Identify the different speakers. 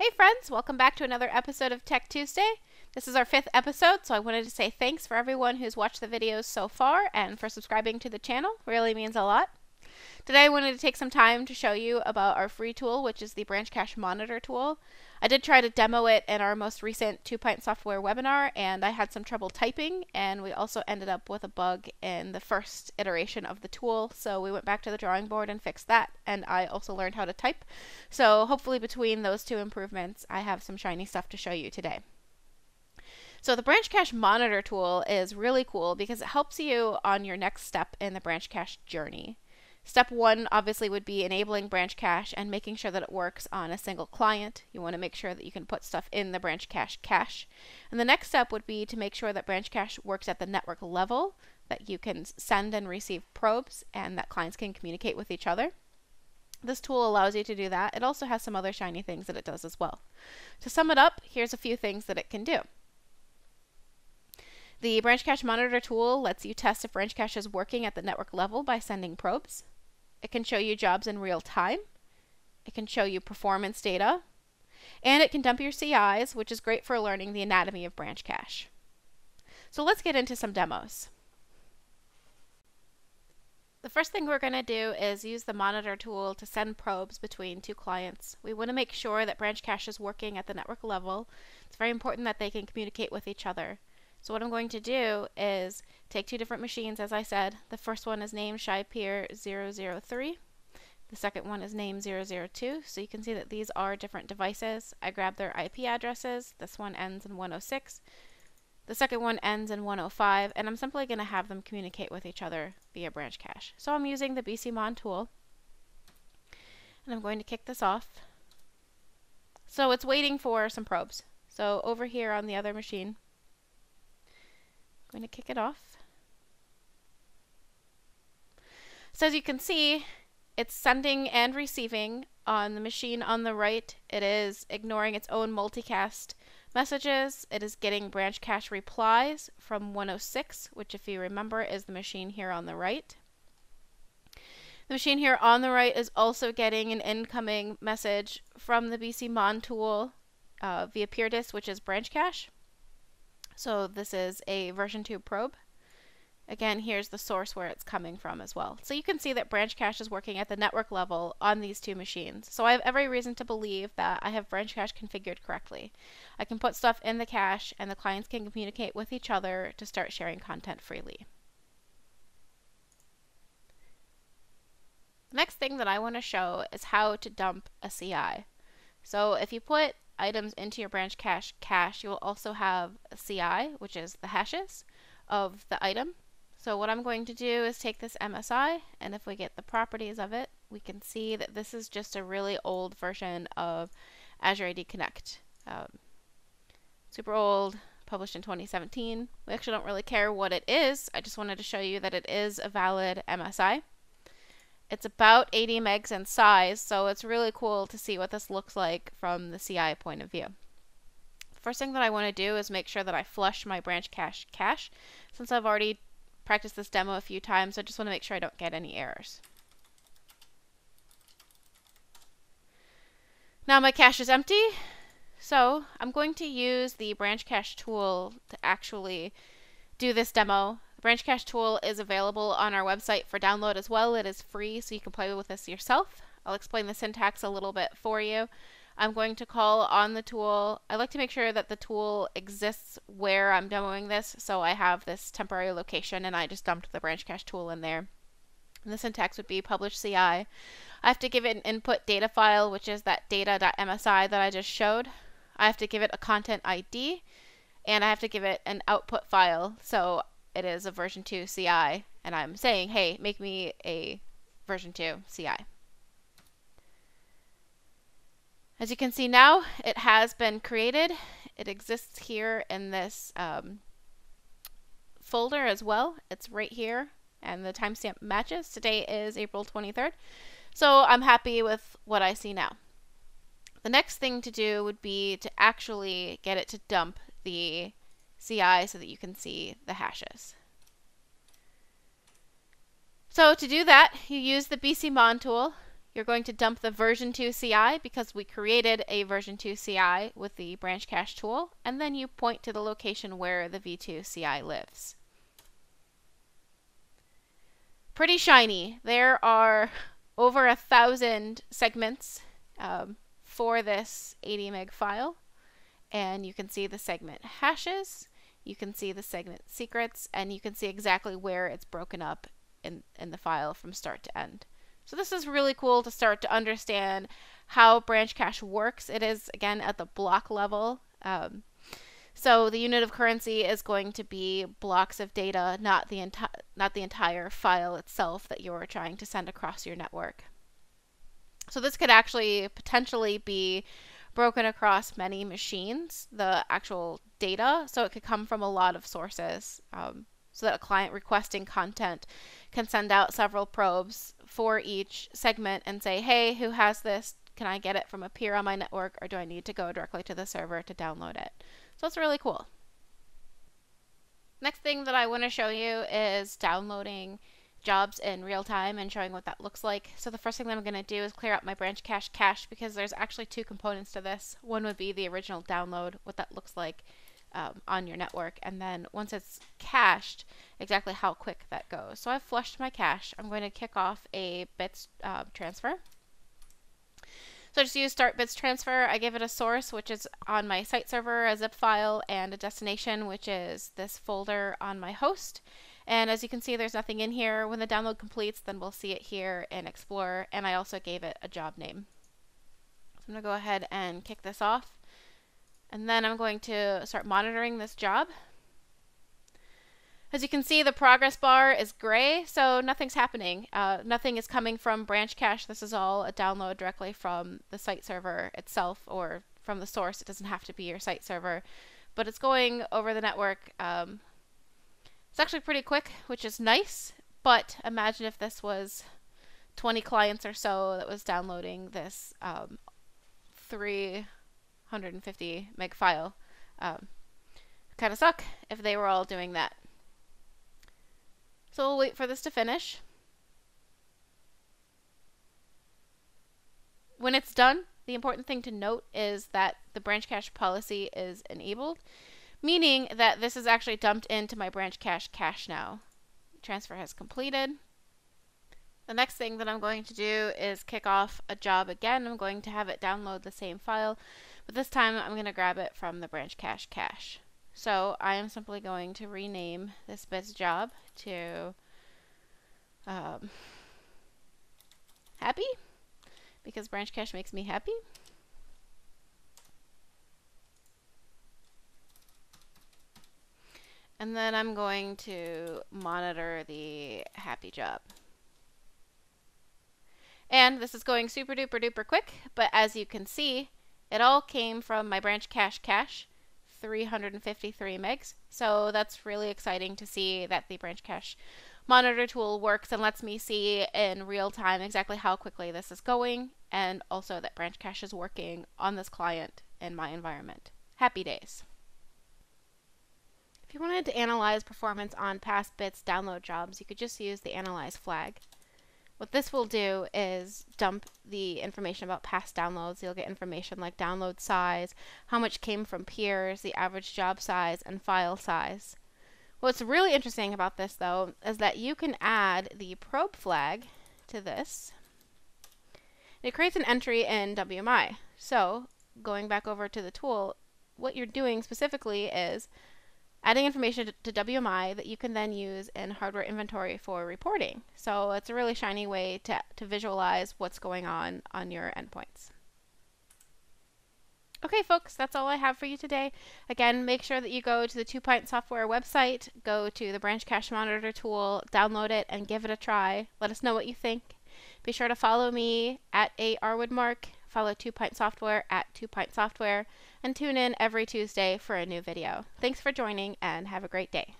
Speaker 1: Hey friends, welcome back to another episode of Tech Tuesday. This is our 5th episode, so I wanted to say thanks for everyone who's watched the videos so far and for subscribing to the channel. Really means a lot. Today I wanted to take some time to show you about our free tool, which is the BranchCache Monitor tool. I did try to demo it in our most recent 2-Pint Software webinar, and I had some trouble typing, and we also ended up with a bug in the first iteration of the tool, so we went back to the drawing board and fixed that, and I also learned how to type. So hopefully between those two improvements, I have some shiny stuff to show you today. So the BranchCache Monitor tool is really cool because it helps you on your next step in the BranchCache journey. Step 1 obviously would be enabling BranchCache and making sure that it works on a single client. You want to make sure that you can put stuff in the BranchCache cache. And the next step would be to make sure that BranchCache works at the network level, that you can send and receive probes, and that clients can communicate with each other. This tool allows you to do that. It also has some other shiny things that it does as well. To sum it up, here's a few things that it can do. The BranchCache Monitor tool lets you test if BranchCache is working at the network level by sending probes. It can show you jobs in real time. It can show you performance data. And it can dump your CIs, which is great for learning the anatomy of BranchCache. So let's get into some demos. The first thing we're going to do is use the Monitor tool to send probes between two clients. We want to make sure that BranchCache is working at the network level. It's very important that they can communicate with each other. So what I'm going to do is take two different machines, as I said. The first one is named ShyPeer 003. The second one is named 002. So you can see that these are different devices. I grabbed their IP addresses. This one ends in 106. The second one ends in 105. And I'm simply going to have them communicate with each other via BranchCache. So I'm using the BCMon tool. And I'm going to kick this off. So it's waiting for some probes. So over here on the other machine, I'm going to kick it off. So as you can see, it's sending and receiving. On the machine on the right, it is ignoring its own multicast messages. It is getting BranchCache replies from 106, which, if you remember, is the machine here on the right. The machine here on the right is also getting an incoming message from the BCMon tool via PeerDis, which is BranchCache. So this is a version 2 probe. Again, here's the source where it's coming from as well. So you can see that BranchCache is working at the network level on these two machines. So I have every reason to believe that I have BranchCache configured correctly. I can put stuff in the cache and the clients can communicate with each other to start sharing content freely. The next thing that I want to show is how to dump a CI. So if you put items into your BranchCache cache, you will also have a CI, which is the hashes of the item. So what I'm going to do is take this MSI, and if we get the properties of it, we can see that this is just a really old version of Azure AD Connect. Super old, published in 2017. We actually don't really care what it is. I just wanted to show you that it is a valid MSI. It's about 80 megs in size, so it's really cool to see what this looks like from the CI point of view. First thing that I want to do is make sure that I flush my BranchCache cache. Since I've already practiced this demo a few times, I just want to make sure I don't get any errors. Now my cache is empty, so I'm going to use the BranchCache tool to actually do this demo. The BranchCache tool is available on our website for download as well. It is free, so you can play with this yourself. I'll explain the syntax a little bit for you. I'm going to call on the tool. I like to make sure that the tool exists where I'm demoing this, so I have this temporary location and I just dumped the BranchCache tool in there. And the syntax would be publish CI. I have to give it an input data file, which is that data.msi that I just showed. I have to give it a content ID, and I have to give it an output file, so it is a version 2 CI, and I'm saying, hey, make me a version 2 CI. As you can see now, it has been created. It exists here in this folder as well. It's right here, and the timestamp matches. Today is April 23rd, so I'm happy with what I see now. The next thing to do would be to actually get it to dump the CI so that you can see the hashes. So to do that, you use the BCMon tool. You're going to dump the version 2 CI because we created a version 2 CI with the BranchCache tool, and then you point to the location where the v2 CI lives. Pretty shiny. There are over 1,000 segments for this 80 meg file, and you can see the segment hashes, you can see the segment secrets, and you can see exactly where it's broken up in the file from start to end. So this is really cool to start to understand how Branchcache works. It is, again, at the block level. So the unit of currency is going to be blocks of data, not the entire file itself that you're trying to send across your network. So this could actually potentially be broken across many machines, the actual data, so it could come from a lot of sources, so that a client requesting content can send out several probes for each segment and say, hey, who has this? Can I get it from a peer on my network, or do I need to go directly to the server to download it? So it's really cool. Next thing that I want to show you is downloading jobs in real time and showing what that looks like. So the first thing that I'm going to do is clear out my BranchCache cache, because there's actually two components to this. One would be the original download, what that looks like on your network, and then once it's cached, exactly how quick that goes. So I've flushed my cache. I'm going to kick off a bits transfer. So I just use start bits transfer. I give it a source, which is on my site server, a zip file, and a destination, which is this folder on my host. And as you can see, there's nothing in here. When the download completes, then we'll see it here in Explorer, and I also gave it a job name. So I'm going to go ahead and kick this off, and then I'm going to start monitoring this job. As you can see, the progress bar is gray, so nothing's happening. Nothing is coming from Branchcache. This is all a download directly from the site server itself, or from the source. It doesn't have to be your site server, but it's going over the network. It's actually pretty quick, which is nice, but imagine if this was 20 clients or so that was downloading this 350 meg file. Kind of suck if they were all doing that. So we'll wait for this to finish. When it's done, the important thing to note is that the Branchcache policy is enabled, meaning that this is actually dumped into my Branchcache cache now. Transfer has completed. The next thing that I'm going to do is kick off a job again. I'm going to have it download the same file, but this time I'm going to grab it from the Branchcache cache. So I am simply going to rename this bits job to happy, because Branchcache makes me happy. And then I'm going to monitor the happy job. And this is going super duper duper quick, but as you can see, it all came from my Branchcache cache, 353 megs. So that's really exciting to see that the Branchcache monitor tool works and lets me see in real time exactly how quickly this is going, and also that Branchcache is working on this client in my environment. Happy days. If you wanted to analyze performance on past bits download jobs, you could just use the analyze flag. What this will do is dump the information about past downloads. You'll get information like download size, how much came from peers, the average job size, and file size. What's really interesting about this, though, is that you can add the probe flag to this. It creates an entry in WMI. So, going back over to the tool, what you're doing specifically is adding information to WMI that you can then use in hardware inventory for reporting. So it's a really shiny way to visualize what's going on your endpoints. Okay folks, that's all I have for you today. Again, make sure that you go to the 2Pint Software website, go to the Branchcache Monitor tool, download it, and give it a try. Let us know what you think. Be sure to follow me at @arwoodmark, follow 2Pint Software at 2Pint Software, and tune in every Tuesday for a new video. Thanks for joining, and have a great day.